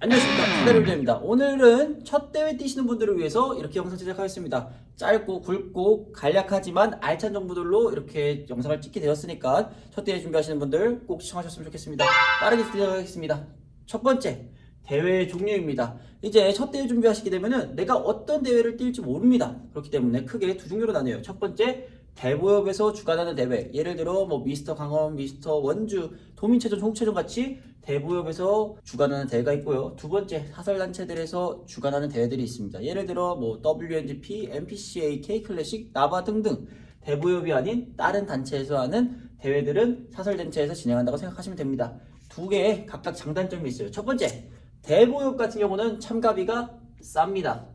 안녕하십니까, 기다려입니다. 오늘은 첫 대회 뛰시는 분들을 위해서 이렇게 영상 제작하겠습니다. 짧고 굵고 간략하지만 알찬 정보들로 이렇게 영상을 찍게 되었으니까 첫 대회 준비하시는 분들 꼭 시청하셨으면 좋겠습니다. 빠르게 시작하겠습니다. 첫 번째, 대회 종류입니다. 이제 첫 대회 준비하시게 되면은 내가 어떤 대회를 뛸지 모릅니다. 그렇기 때문에 크게 두 종류로 나뉘어요. 첫 번째, 대보협에서 주관하는 대회, 예를 들어 뭐 미스터 강원, 미스터 원주, 도민체전, 홍체전 같이 대보협에서 주관하는 대회가 있고요. 두 번째, 사설단체들에서 주관하는 대회들이 있습니다. 예를 들어 뭐 WNGP, MPCA, K클래식, 나바 등등 대보협이 아닌 다른 단체에서 하는 대회들은 사설단체에서 진행한다고 생각하시면 됩니다. 두 개의 각각 장단점이 있어요. 첫 번째, 대보협 같은 경우는 참가비가 쌉니다.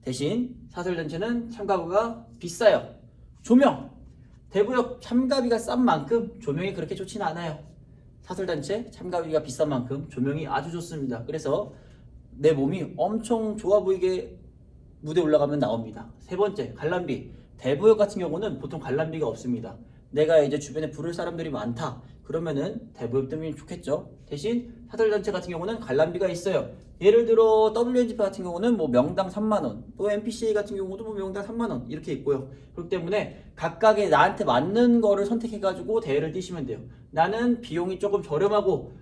대신 사설단체는 참가비가 비싸요. 조명, 대부역 참가비가 싼 만큼 조명이 그렇게 좋지는 않아요. 사설단체 참가비가 비싼 만큼 조명이 아주 좋습니다. 그래서 내 몸이 엄청 좋아 보이게 무대에 올라가면 나옵니다. 세 번째, 관람비. 대부역 같은 경우는 보통 관람비가 없습니다. 내가 이제 주변에 부를 사람들이 많다, 그러면은 대부역 뜨면 좋겠죠. 대신 사설단체 같은 경우는 관람비가 있어요. 예를 들어 WNGP 같은 경우는 뭐 명당 3만원, 또 MPCA 같은 경우도 뭐 명당 3만원 이렇게 있고요. 그렇기 때문에 각각의 나한테 맞는 거를 선택해가지고 대회를 뛰시면 돼요. 나는 비용이 조금 저렴하고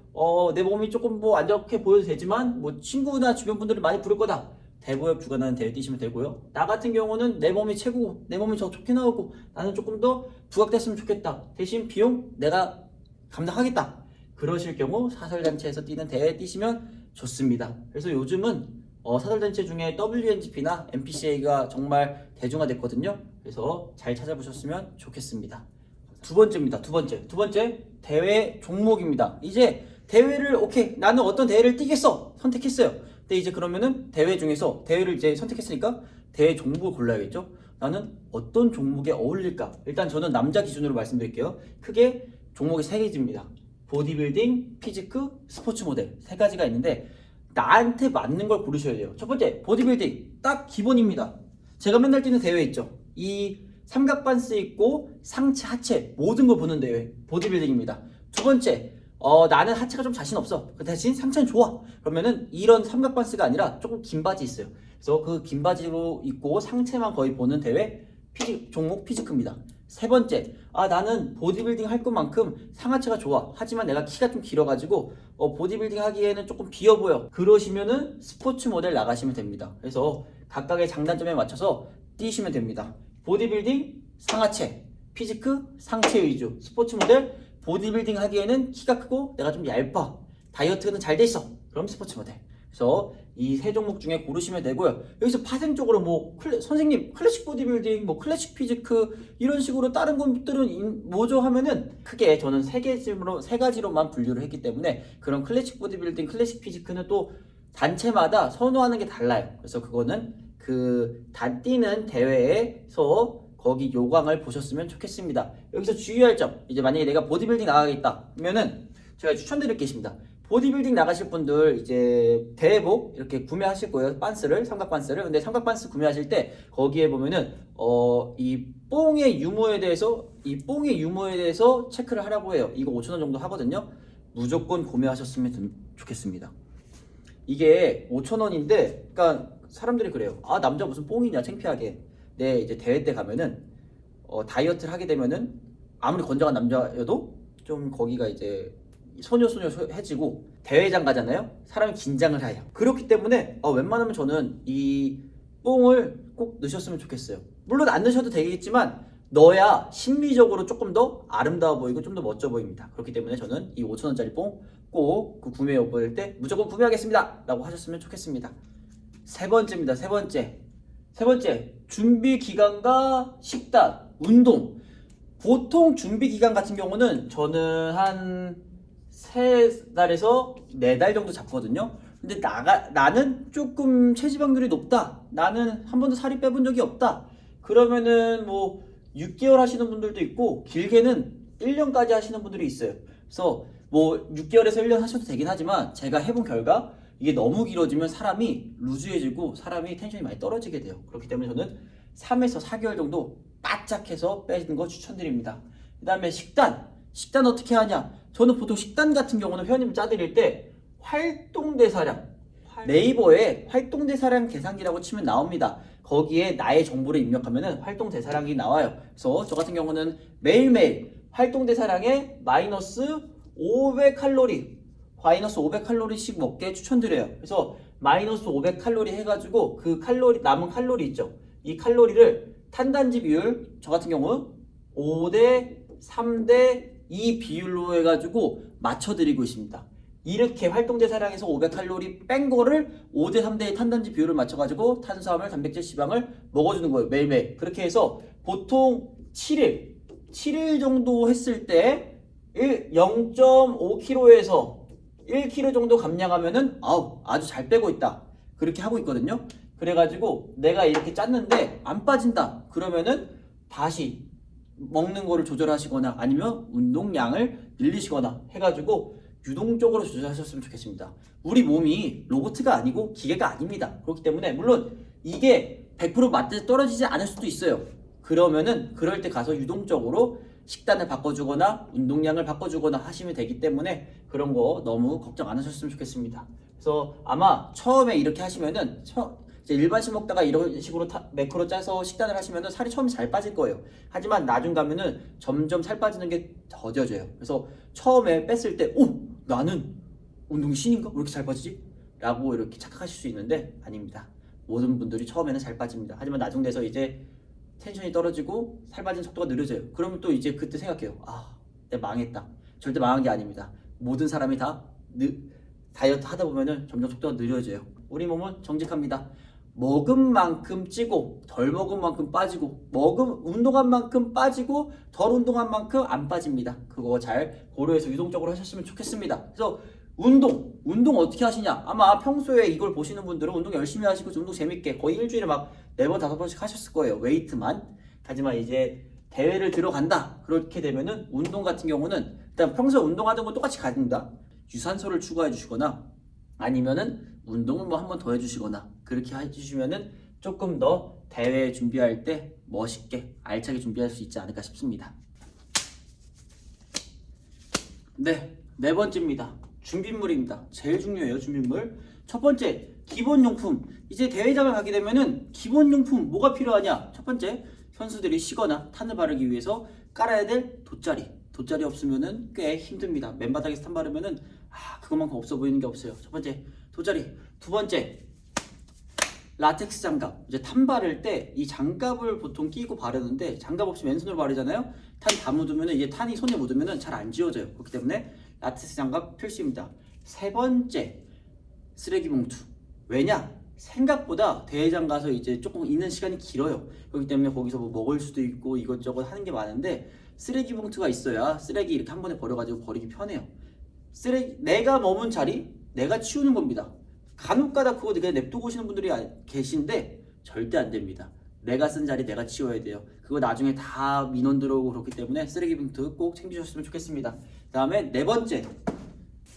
내 몸이 조금 뭐 안 좋게 보여도 되지만 뭐 친구나 주변 분들을 많이 부를 거다, 대보협 주관하는 대회 뛰시면 되고요. 나 같은 경우는 내 몸이 최고고 내 몸이 더 좋게 나오고 나는 조금 더 부각됐으면 좋겠다, 대신 비용 내가 감당하겠다, 그러실 경우 사설단체에서 뛰는 대회에 뛰시면 좋습니다. 그래서 요즘은 사설단체 중에 WNGP나 MPCA가 정말 대중화됐거든요. 그래서 잘 찾아보셨으면 좋겠습니다. 두 번째입니다. 두 번째 대회 종목입니다. 이제 대회를 오케이, 나는 어떤 대회를 뛰겠어 선택했어요. 근데 이제 그러면은 대회 중에서 대회를 이제 선택했으니까 대회 종목을 골라야겠죠. 나는 어떤 종목에 어울릴까? 일단 저는 남자 기준으로 말씀드릴게요. 크게 종목이 세 개입니다. 보디빌딩, 피지크, 스포츠 모델 세 가지가 있는데 나한테 맞는 걸 고르셔야 돼요. 첫 번째, 보디빌딩 딱 기본입니다. 제가 맨날 뛰는 대회 있죠. 이 삼각반스 있고 상체, 하체 모든 걸 보는 대회 보디빌딩입니다. 두 번째, 나는 하체가 좀 자신 없어. 그 대신 상체는 좋아. 그러면은 이런 삼각반스가 아니라 조금 긴 바지 있어요. 그래서 그 긴 바지로 입고 상체만 거의 보는 대회 종목 피지크입니다. 세 번째, 나는 보디빌딩 할 것만큼 상하체가 좋아. 하지만 내가 키가 좀 길어가지고 보디빌딩 하기에는 조금 비어 보여. 그러시면은 스포츠 모델 나가시면 됩니다. 그래서 각각의 장단점에 맞춰서 뛰시면 됩니다. 보디빌딩 상하체, 피지크 상체 위주, 스포츠 모델 보디빌딩 하기에는 키가 크고 내가 좀 얇아, 다이어트는 잘 돼 있어, 그럼 스포츠 모델. 그래서 이 세 종목 중에 고르시면 되고요. 여기서 파생적으로 뭐 선생님 클래식 보디빌딩, 뭐 클래식 피지크 이런 식으로 다른 것들은 뭐죠 하면은 크게 저는 세 가지로만 분류를 했기 때문에 그런 클래식 보디빌딩, 클래식 피지크는 또 단체마다 선호하는 게 달라요. 그래서 그거는 그 뛰는 대회에서 거기 요강을 보셨으면 좋겠습니다. 여기서 주의할 점, 이제 만약에 내가 보디빌딩 나가겠다 그러면은 제가 추천드릴 게 있습니다. 보디빌딩 나가실 분들 이제 대회복 이렇게 구매하실 거예요. 반스를, 삼각 반스를. 근데 삼각 반스 구매하실 때 거기에 보면은 이 뽕의 유무에 대해서 체크를 하라고 해요. 이거 5,000원 정도 하거든요. 무조건 구매하셨으면 좋겠습니다. 이게 5,000원인데 그러니까 사람들이 그래요. 남자 무슨 뽕이냐 창피하게. 네, 이제 대회 때 가면은 다이어트를 하게 되면은 아무리 건장한 남자여도 좀 거기가 이제 소녀해지고 대회장 가잖아요. 사람이 긴장을 해요. 그렇기 때문에 웬만하면 저는 이 뽕을 꼭 넣으셨으면 좋겠어요. 물론 안 넣으셔도 되겠지만 넣어야 심리적으로 조금 더 아름다워 보이고 좀 더 멋져 보입니다. 그렇기 때문에 저는 이 5,000원짜리 뽕 꼭 그 구매 여부일 때 무조건 구매하겠습니다 라고 하셨으면 좋겠습니다. 세 번째입니다. 세 번째, 준비 기간과 식단, 운동. 보통 준비 기간 같은 경우는 저는 한 3달에서 4달 정도 잡거든요. 근데 나는 조금 체지방률이 높다, 나는 한 번도 살이 빼본 적이 없다, 그러면은 뭐 6개월 하시는 분들도 있고 길게는 1년까지 하시는 분들이 있어요. 그래서 뭐 6개월에서 1년 하셔도 되긴 하지만 제가 해본 결과 이게 너무 길어지면 사람이 루즈해지고 사람이 텐션이 많이 떨어지게 돼요. 그렇기 때문에 저는 3에서 4개월 정도 바짝해서 빼는 거 추천드립니다. 그 다음에 식단 어떻게 하냐. 저는 보통 식단 같은 경우는 회원님 짜드릴 때 활동대사량, 네이버에 활동대사량 계산기라고 치면 나옵니다. 거기에 나의 정보를 입력하면 활동대사량이 나와요. 그래서 저 같은 경우는 매일매일 활동대사량에 마이너스 500칼로리 마이너스 500칼로리씩 먹게 추천드려요. 그래서 마이너스 500칼로리 해가지고 그 칼로리 남은 칼로리 있죠. 이 칼로리를 탄단지 비율 저 같은 경우 5대 3대 2 비율로 해가지고 맞춰드리고 있습니다. 이렇게 활동대사량에서 500칼로리 뺀 거를 5대 3대의 탄단지 비율을 맞춰가지고 탄수화물, 단백질, 지방을 먹어주는 거예요. 매일매일. 그렇게 해서 보통 7일 정도 했을 때 0.5kg에서 1kg 정도 감량하면은 아주 잘 빼고 있다. 그렇게 하고 있거든요. 그래가지고 내가 이렇게 짰는데 안 빠진다. 그러면은 다시 먹는 거를 조절하시거나 아니면 운동량을 늘리시거나 해가지고 유동적으로 조절하셨으면 좋겠습니다. 우리 몸이 로봇가 아니고 기계가 아닙니다. 그렇기 때문에 물론 이게 100% 맞게 떨어지지 않을 수도 있어요. 그러면은 그럴 때 가서 유동적으로 식단을 바꿔주거나 운동량을 바꿔주거나 하시면 되기 때문에 그런 거 너무 걱정 안 하셨으면 좋겠습니다. 그래서 아마 처음에 이렇게 하시면은 이제 일반식 먹다가 이런 식으로 매크로 짜서 식단을 하시면은 살이 처음에 잘 빠질 거예요. 하지만 나중 가면은 점점 살 빠지는 게 더뎌져요. 그래서 처음에 뺐을 때 나는 운동이 신인가? 왜 이렇게 잘 빠지지? 라고 이렇게 착각하실 수 있는데 아닙니다. 모든 분들이 처음에는 잘 빠집니다. 하지만 나중 돼서 이제 텐션이 떨어지고 살 빠지는 속도가 느려져요. 그러면 또 이제 그때 생각해요. 내가 망했다. 절대 망한 게 아닙니다. 모든 사람이 다 다이어트 하다 보면은 점점 속도가 느려져요. 우리 몸은 정직합니다. 먹은 만큼 찌고 덜 먹은 만큼 빠지고 운동한 만큼 빠지고 덜 운동한 만큼 안 빠집니다. 그거 잘 고려해서 유동적으로 하셨으면 좋겠습니다. 그래서 운동 어떻게 하시냐? 아마 평소에 이걸 보시는 분들은 운동 열심히 하시고 운동 재밌게 거의 일주일에 막 4번 5번씩 하셨을 거예요. 웨이트만. 하지만 이제 대회를 들어간다. 그렇게 되면은 운동 같은 경우는 일단 평소에 운동하던 거 똑같이 가진다. 유산소를 추가해 주시거나 아니면은 운동을 뭐 한 번 더 해주시거나 그렇게 해주시면은 조금 더 대회 준비할 때 멋있게 알차게 준비할 수 있지 않을까 싶습니다. 네 번째입니다. 준비물입니다. 제일 중요해요. 준비물. 첫 번째, 기본용품. 이제 대회장을 가게 되면은 기본용품 뭐가 필요하냐? 첫 번째, 선수들이 쉬거나 탄을 바르기 위해서 깔아야 될 돗자리. 돗자리 없으면은 꽤 힘듭니다. 맨바닥에서 탄 바르면은 그것만큼 없어 보이는 게 없어요. 첫 번째, 돗자리. 두 번째, 라텍스 장갑. 이제 탄 바를 때 이 장갑을 보통 끼고 바르는데 장갑 없이 맨손으로 바르잖아요. 탄 다 묻으면은 이게 탄이 손에 묻으면은 잘 안 지워져요. 그렇기 때문에 라텍스 장갑 필수입니다. 세 번째, 쓰레기 봉투. 왜냐? 생각보다 대회장 가서 이제 조금 있는 시간이 길어요. 그렇기 때문에 거기서 뭐 먹을 수도 있고 이것저것 하는 게 많은데 쓰레기 봉투가 있어야 쓰레기 이렇게 한 번에 버려가지고 버리기 편해요. 내가 머문 자리 내가 치우는 겁니다. 간혹가다 그거 그냥 냅두고 오시는 분들이 계신데 절대 안 됩니다. 내가 쓴 자리 내가 치워야 돼요. 그거 나중에 다 민원 들어오고 그렇기 때문에 쓰레기 봉투 꼭 챙기셨으면 좋겠습니다. 그 다음에 네 번째,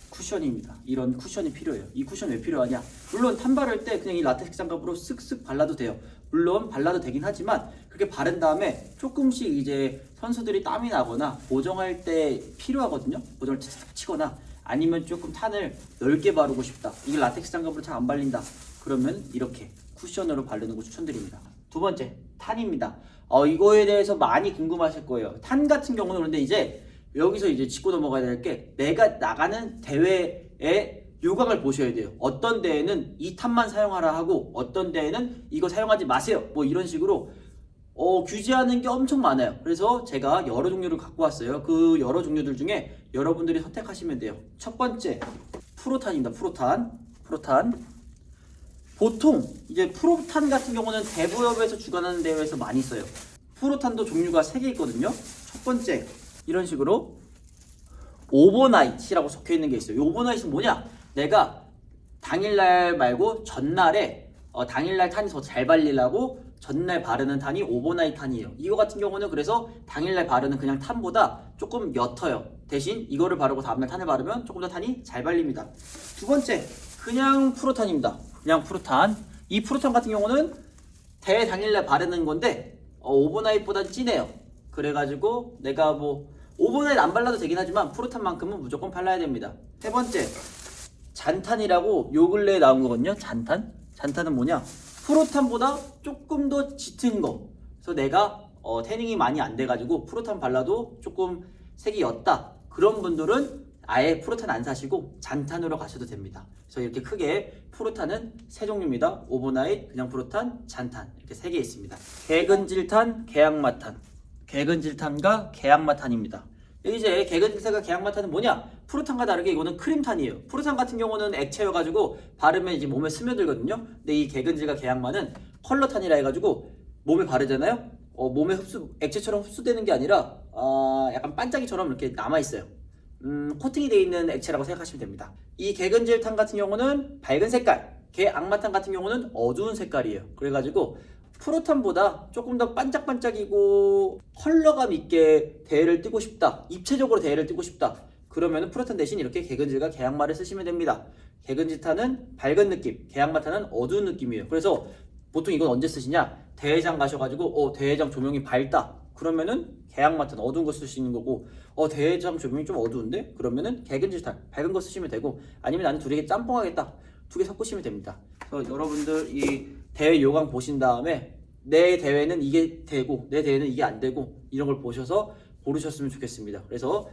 쿠션입니다. 이런 쿠션이 필요해요. 이 쿠션 왜 필요하냐? 물론 탄 바를 때 그냥 이 라텍스 장갑으로 쓱쓱 발라도 돼요. 물론 발라도 되긴 하지만 그렇게 바른 다음에 조금씩 이제 선수들이 땀이 나거나 보정할 때 필요하거든요. 보정을 탁탁 치거나 아니면 조금 탄을 넓게 바르고 싶다. 이게 라텍스 장갑으로 잘 안 발린다. 그러면 이렇게 쿠션으로 바르는 거 추천드립니다. 두 번째, 탄입니다. 이거에 대해서 많이 궁금하실 거예요. 탄 같은 경우는 그런데 이제 여기서 이제 짚고 넘어가야 될 게 내가 나가는 대회의 요강을 보셔야 돼요. 어떤 대회는 이 탄만 사용하라 하고 어떤 대회는 이거 사용하지 마세요. 뭐 이런 식으로 규제하는 게 엄청 많아요. 그래서 제가 여러 종류를 갖고 왔어요. 그 여러 종류들 중에 여러분들이 선택하시면 돼요. 첫 번째, 프로탄입니다. 프로탄. 보통 이제 프로탄 같은 경우는 대부업에서 주관하는 대회에서 많이 써요. 프로탄도 종류가 3개 있거든요. 첫 번째, 이런 식으로 오버나이트라고 적혀 있는 게 있어요. 오버나이트는 뭐냐? 내가 당일날 말고 전날에 당일날 탄이 더 잘 발리려고 전날 바르는 탄이 오버나이트 탄이에요. 이거 같은 경우는 그래서 당일날 바르는 그냥 탄보다 조금 옅어요. 대신 이거를 바르고 다음날 탄을 바르면 조금 더 탄이 잘 발립니다. 두 번째, 그냥 프로탄입니다. 그냥 프로탄. 이 프로탄 같은 경우는 대회 당일날 바르는 건데 오버나이트보다 진해요. 그래가지고 내가 뭐 오버나이트 안 발라도 되긴 하지만 프로탄만큼은 무조건 발라야 됩니다. 세 번째, 잔탄이라고 요 근래에 나온 거거든요. 잔탄. 잔탄은 뭐냐? 프로탄보다 조금 더 짙은 거. 그래서 내가 태닝이 많이 안 돼가지고 프로탄 발라도 조금 색이 옅다. 그런 분들은 아예 프로탄 안 사시고 잔탄으로 가셔도 됩니다. 그래서 이렇게 크게 프로탄은 세 종류입니다. 오버나잇, 그냥 프로탄, 잔탄 이렇게 세 개 있습니다. 개근질탄, 계약마탄. 개근질탄과 계약마탄입니다. 이제 개근질탄과 계약마탄은 뭐냐? 프로탄과 다르게 이거는 크림탄이에요. 프로탄 같은 경우는 액체여가지고 바르면 이제 몸에 스며들거든요. 근데 이 개근질과 계약마는 컬러탄이라 해가지고 몸에 바르잖아요. 몸에 액체처럼 흡수되는 게 아니라 약간 반짝이처럼 이렇게 남아있어요. 코팅이 되어 있는 액체라고 생각하시면 됩니다. 이 개근질탄 같은 경우는 밝은 색깔, 계악마탄 같은 경우는 어두운 색깔이에요. 그래가지고 프로탄보다 조금 더 반짝반짝이고 컬러감 있게 대회를 뛰고 싶다, 입체적으로 대회를 뛰고 싶다, 그러면 프로탄 대신 이렇게 개근질과 계악마를 쓰시면 됩니다. 개근질탄은 밝은 느낌, 계악마탄은 어두운 느낌이에요. 그래서 보통 이건 언제 쓰시냐? 대회장 가셔가지고 대회장 조명이 밝다, 그러면은 계약마탄 어두운 거 쓰시는 거고, 대회장 조명이 좀 어두운데? 그러면은 개근질탄 밝은 거 쓰시면 되고, 아니면 나는 두 개 짬뽕하겠다, 두 개 섞으시면 됩니다. 그래서 여러분들 이 대회 요강 보신 다음에 내 대회는 이게 되고 내 대회는 이게 안 되고 이런 걸 보셔서 고르셨으면 좋겠습니다. 그래서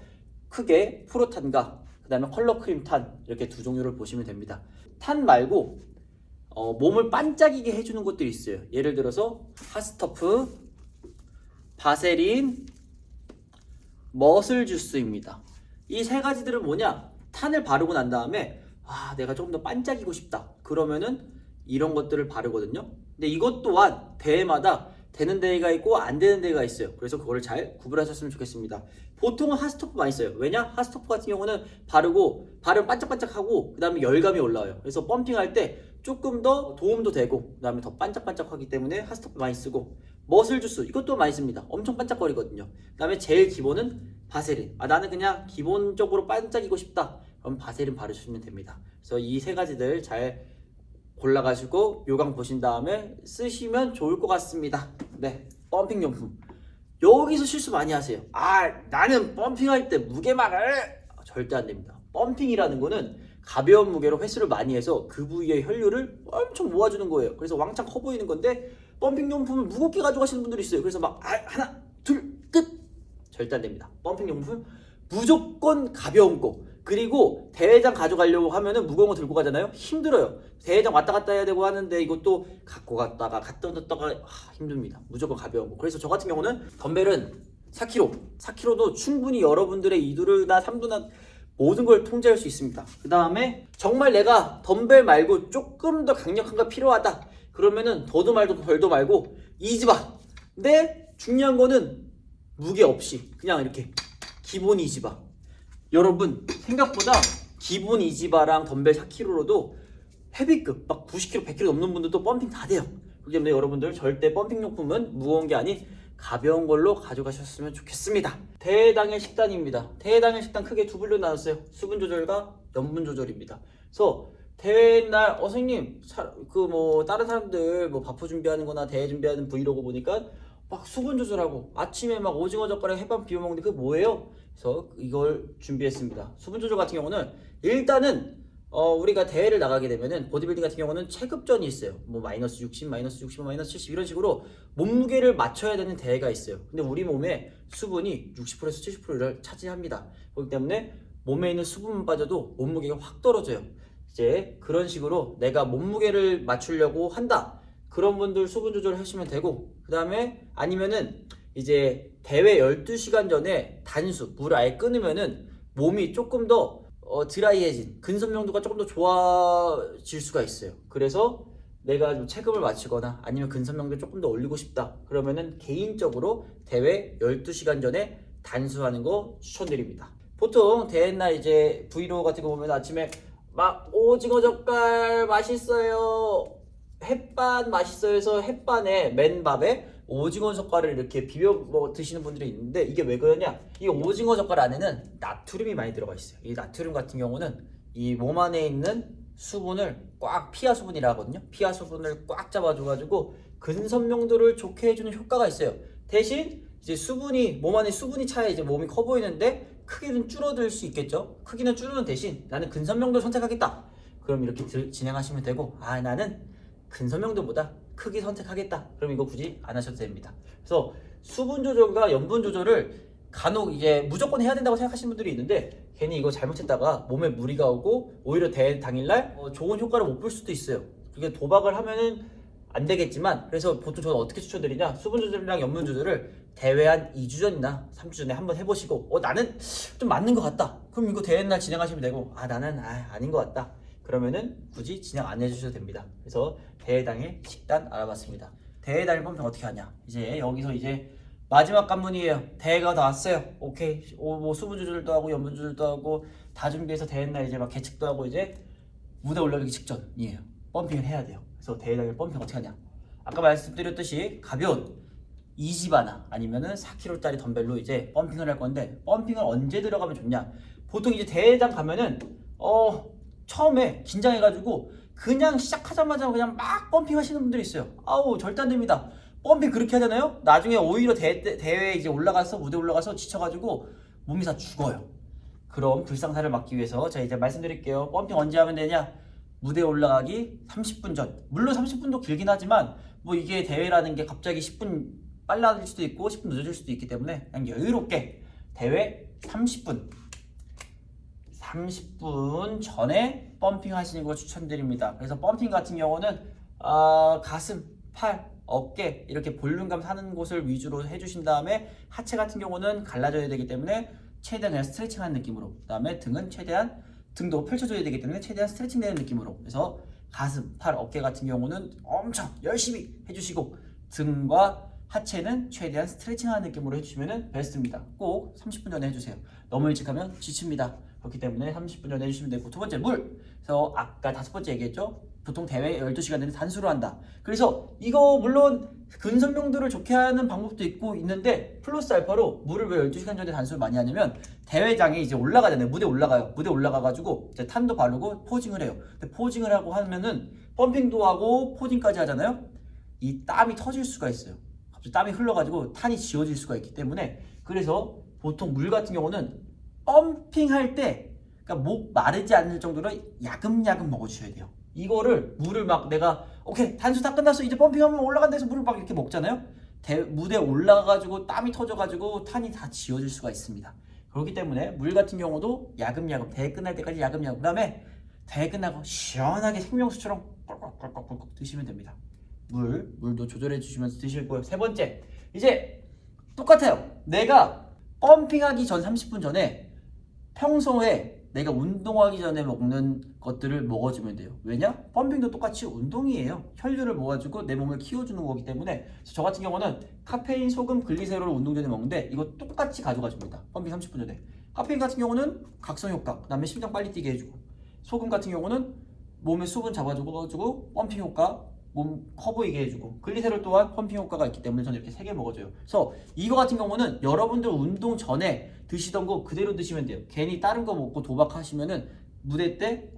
크게 프로탄과 그 다음에 컬러 크림탄 이렇게 두 종류를 보시면 됩니다. 탄 말고 몸을 반짝이게 해주는 것들이 있어요. 예를 들어서 핫스터프, 바세린, 머슬 주스입니다. 이 세 가지들은 뭐냐? 탄을 바르고 난 다음에 내가 조금 더 반짝이고 싶다, 그러면은 이런 것들을 바르거든요. 근데 이것 또한 대회마다 되는 대회가 있고 안 되는 대회가 있어요. 그래서 그거를 잘 구분하셨으면 좋겠습니다. 보통은 핫스토프 많이 써요. 왜냐? 핫스토프 같은 경우는 바르면 반짝반짝하고 그 다음에 열감이 올라와요. 그래서 펌핑할 때 조금 더 도움도 되고 그 다음에 더 반짝반짝하기 때문에 핫스토프 많이 쓰고, 머슬 주스 이것도 많이 씁니다. 엄청 반짝거리거든요. 그 다음에 제일 기본은 바세린. 나는 그냥 기본적으로 반짝이고 싶다, 그럼 바세린 바르시면 됩니다. 그래서 이 세 가지들 잘 골라가지고 요강 보신 다음에 쓰시면 좋을 것 같습니다. 네, 펌핑 용품. 여기서 실수 많이 하세요. 나는 펌핑할 때 무게막을 절대 안 됩니다. 펌핑이라는 거는 가벼운 무게로 횟수를 많이 해서 그 부위의 혈류를 엄청 모아주는 거예요. 그래서 왕창 커 보이는 건데, 펌핑 용품을 무겁게 가져가시는 분들이 있어요. 그래서 막 하나, 둘, 끝! 절대 안 됩니다. 펌핑 용품 무조건 가벼운 거. 그리고 대회장 가져가려고 하면은 무거운 거 들고 가잖아요. 힘들어요. 대회장 왔다 갔다 해야 되고 하는데 이것도 갖고 갔다가 갔다 놨다가 힘듭니다. 무조건 가벼운 거. 그래서 저 같은 경우는 덤벨은 4kg도 충분히 여러분들의 2두나 3두나 모든 걸 통제할 수 있습니다. 그 다음에 정말 내가 덤벨 말고 조금 더 강력한 거 필요하다, 그러면은 더도 말고 덜도 말고 이지바. 근데 중요한 거는 무게 없이 그냥 이렇게 기본 이지바. 여러분 생각보다 기본 이지바랑 덤벨 4kg로도 헤비급 막 90kg, 100kg 넘는 분들도 펌핑 다 돼요. 그렇기 때문에 여러분들 절대 펌핑 용품은 무거운 게 아닌 가벼운 걸로 가져가셨으면 좋겠습니다. 대회당일 식단입니다. 대회당일 식단 크게 두 분류 나눴어요. 수분 조절과 염분 조절입니다. 그래서 대회 날 선생님 다른 사람들 바프 준비하는 거나 대회 준비하는 브이로그 보니까 막 수분 조절하고 아침에 막 오징어 젓가락 햇반 비벼 먹는데 그게 뭐예요? 그래서 이걸 준비했습니다. 수분 조절 같은 경우는 일단은 우리가 대회를 나가게 되면은 보디빌딩 같은 경우는 체급전이 있어요. 마이너스 60, 마이너스 60, 마이너스 70 이런 식으로 몸무게를 맞춰야 되는 대회가 있어요. 근데 우리 몸에 수분이 60%에서 70%를 차지합니다. 그렇기 때문에 몸에 있는 수분만 빠져도 몸무게가 확 떨어져요. 이제 그런 식으로 내가 몸무게를 맞추려고 한다, 그런 분들 수분 조절을 하시면 되고, 그 다음에 아니면은 이제 대회 12시간 전에 물을 아예 끊으면은 몸이 조금 더 드라이해진, 근선명도가 조금 더 좋아질 수가 있어요. 그래서 내가 좀 체급을 맞추거나 아니면 근선명도 조금 더 올리고 싶다, 그러면은 개인적으로 대회 12시간 전에 단수하는 거 추천드립니다. 보통 대회날 이제 브이로그 같은 거 보면 아침에 막 오징어 젓갈 맛있어요, 햇반 맛있어요 해서 햇반에 맨밥에 오징어 젓갈을 이렇게 비벼 드시는 분들이 있는데, 이게 왜 그러냐? 이 오징어 젓갈 안에는 나트륨이 많이 들어가 있어요. 이 나트륨 같은 경우는 이 몸 안에 있는 수분을 꽉, 피하 수분이라 하거든요. 피하 수분을 꽉 잡아줘가지고 근선명도를 좋게 해주는 효과가 있어요. 대신 이제 몸 안에 수분이 차야 이제 몸이 커 보이는데 크기는 줄어들 수 있겠죠. 크기는 줄이는 대신 나는 근선명도를 선택하겠다, 그럼 이렇게 진행하시면 되고, 아 나는 근섬유도보다 크기 선택하겠다, 그럼 이거 굳이 안 하셔도 됩니다. 그래서 수분 조절과 염분 조절을 간혹 이제 무조건 해야 된다고 생각하시는 분들이 있는데, 괜히 이거 잘못했다가 몸에 무리가 오고 오히려 대회 당일날 좋은 효과를 못 볼 수도 있어요. 그게 도박을 하면은 안 되겠지만, 그래서 보통 저는 어떻게 추천드리냐, 수분 조절이랑 염분 조절을 대회 한 2주 전이나 3주 전에 한번 해보시고, 나는 좀 맞는 것 같다, 그럼 이거 대회 날 진행하시면 되고, 나는 아닌 것 같다, 그러면은 굳이 진행 안 해주셔도 됩니다. 그래서 대회 당일 식단 알아봤습니다. 대회 당일 펌핑 어떻게 하냐, 이제 여기서 이제 마지막 관문이에요. 대회가 다 왔어요. 오케이. 뭐 수분 조절도 하고 염분 조절도 하고 다 준비해서 대회 날 이제 막 계측도 하고 이제 무대 올라가기 직전이에요. 펌핑을 해야 돼요. 그래서 대회 당일 펌핑 어떻게 하냐, 아까 말씀드렸듯이 가벼운 2지바나 아니면은 4kg짜리 덤벨로 이제 펌핑을 할 건데, 펌핑을 언제 들어가면 좋냐, 보통 이제 대회장 가면은 처음에 긴장해가지고 그냥 시작하자마자 그냥 막 펌핑 하시는 분들이 있어요. 아우 절대 안 됩니다. 펌핑 그렇게 하잖아요. 나중에 오히려 대회에 이제 올라가서 무대 올라가서 지쳐가지고 몸이 다 죽어요. 그럼 불상사를 막기 위해서 제가 이제 말씀드릴게요. 펌핑 언제 하면 되냐, 무대에 올라가기 30분 전. 물론 30분도 길긴 하지만 뭐 이게 대회라는 게 갑자기 10분 빨라질 수도 있고 10분 늦어질 수도 있기 때문에 그냥 여유롭게 대회 30분 전에 펌핑 하시는 거 추천드립니다. 그래서 펌핑 같은 경우는 가슴, 팔, 어깨 이렇게 볼륨감 사는 곳을 위주로 해주신 다음에, 하체 같은 경우는 갈라져야 되기 때문에 최대한 그냥 스트레칭하는 느낌으로, 그 다음에 등은 최대한 등도 펼쳐줘야 되기 때문에 최대한 스트레칭 되는 느낌으로, 그래서 가슴, 팔, 어깨 같은 경우는 엄청 열심히 해주시고, 등과 하체는 최대한 스트레칭하는 느낌으로 해주시면 베스트입니다. 꼭 30분 전에 해주세요. 너무 일찍 하면 지칩니다. 그렇기 때문에 30분 전에 해주시면 되고, 두 번째 물. 그래서 아까 5번째 얘기했죠. 보통 대회 12시간 내내 단수로 한다. 그래서 이거 물론 근섬유도를 좋게 하는 방법도 있는데, 플러스 알파로 물을 왜 12시간 전에 단수를 많이 하냐면, 대회장에 이제 올라가잖아요. 무대 올라가요. 무대 올라가가지고 이제 탄도 바르고 포징을 해요. 근데 포징을 하고 하면은 펌핑도 하고 포징까지 하잖아요. 이 땀이 터질 수가 있어요. 갑자기 땀이 흘러가지고 탄이 지워질 수가 있기 때문에, 그래서 보통 물 같은 경우는 펌핑할 때 그러니까 목 마르지 않을 정도로 야금야금 먹어주셔야 돼요. 이거를 물을 막 내가 오케이 단수 다 끝났어 이제 펌핑하면 올라간다 해서 물을 막 이렇게 먹잖아요. 무대에 올라가가지고 땀이 터져가지고 탄이 다 지워질 수가 있습니다. 그렇기 때문에 물 같은 경우도 야금야금, 대회 끝날 때까지 야금야금, 그 다음에 대회 끝나고 시원하게 생명수처럼 꿀꺽꿀꺽꿀꺽 드시면 됩니다. 물도 조절해 주시면서 드실 거예요. 세 번째, 이제 똑같아요. 내가 펌핑하기 전 30분 전에 평소에 내가 운동하기 전에 먹는 것들을 먹어주면 돼요. 왜냐? 펌핑도 똑같이 운동이에요. 혈류를 모아주고 내 몸을 키워주는 거기 때문에. 저 같은 경우는 카페인, 소금, 글리세롤을 운동 전에 먹는데 이거 똑같이 가져가 줍니다. 펌핑 30분 전에. 카페인 같은 경우는 각성 효과, 그 다음에 심장 빨리 뛰게 해주고, 소금 같은 경우는 몸에 수분 잡아주고 펌핑 효과, 몸 커 보이게 해주고, 글리세롤 또한 펌핑 효과가 있기 때문에 저는 이렇게 3개 먹어줘요. 그래서 이거 같은 경우는 여러분들 운동 전에 드시던 거 그대로 드시면 돼요. 괜히 다른 거 먹고 도박하시면은 무대 때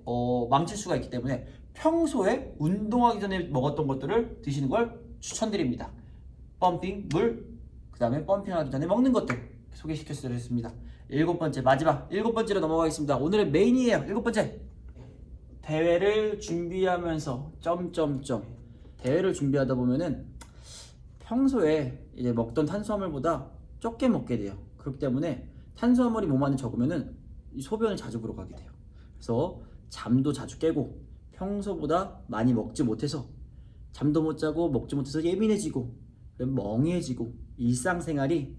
망칠 수가 있기 때문에 평소에 운동하기 전에 먹었던 것들을 드시는 걸 추천드립니다. 펌핑, 물, 그 다음에 펌핑하기 전에 먹는 것들 소개시켜드렸습니다. 7번째, 마지막 7번째로 넘어가겠습니다. 오늘의 메인이에요. 7번째, 대회를 준비하면서 대회를 준비하다 보면은 평소에 이제 먹던 탄수화물보다 적게 먹게 돼요. 그렇기 때문에 탄수화물이 몸 안에 적으면은 소변을 자주 보러 가게 돼요. 그래서 잠도 자주 깨고, 평소보다 많이 먹지 못해서 잠도 못 자고 먹지 못해서 예민해지고 멍해지고, 일상생활이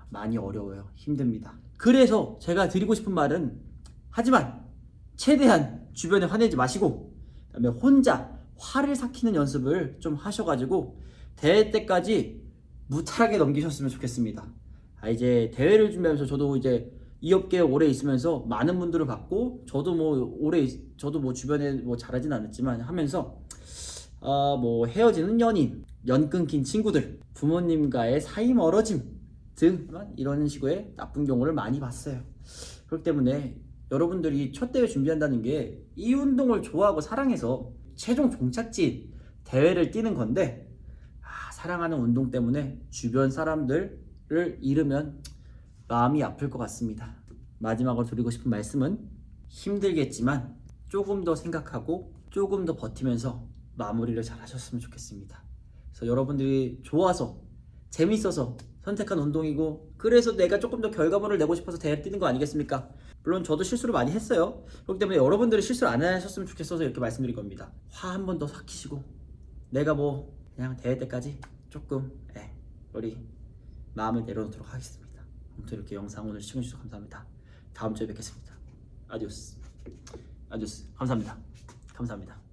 많이 어려워요. 힘듭니다. 그래서 제가 드리고 싶은 말은, 하지만 최대한 주변에 화내지 마시고, 그다음에 혼자 화를 삭히는 연습을 좀 하셔가지고 대회 때까지 무탈하게 넘기셨으면 좋겠습니다. 이제 대회를 준비하면서 저도 이제 이 업계에 오래 있으면서 많은 분들을 봤고, 저도 뭐 주변에 뭐 잘하진 않았지만 하면서 뭐 헤어지는 연인, 연 끊긴 친구들, 부모님과의 사이 멀어짐 등 이런 식의 나쁜 경우를 많이 봤어요. 그렇기 때문에 여러분들이 첫 대회 준비한다는 게 이 운동을 좋아하고 사랑해서 최종 종착지 대회를 뛰는 건데, 사랑하는 운동 때문에 주변 사람들을 잃으면 마음이 아플 것 같습니다. 마지막으로 드리고 싶은 말씀은, 힘들겠지만 조금 더 생각하고 조금 더 버티면서 마무리를 잘 하셨으면 좋겠습니다. 그래서 여러분들이 좋아서 재밌어서 선택한 운동이고, 그래서 내가 조금 더 결과물을 내고 싶어서 대회 뛰는 거 아니겠습니까? 물론 저도 실수를 많이 했어요. 그렇기 때문에 여러분들이 실수를 안 하셨으면 좋겠어서 이렇게 말씀드린 겁니다. 화 한 번 더 삭히시고, 내가 뭐 그냥 대회 때까지 조금 우리 마음을 내려놓도록 하겠습니다. 아무튼 이렇게 영상 오늘 시청해주셔서 감사합니다. 다음 주에 뵙겠습니다. 아디오스. 감사합니다. 감사합니다.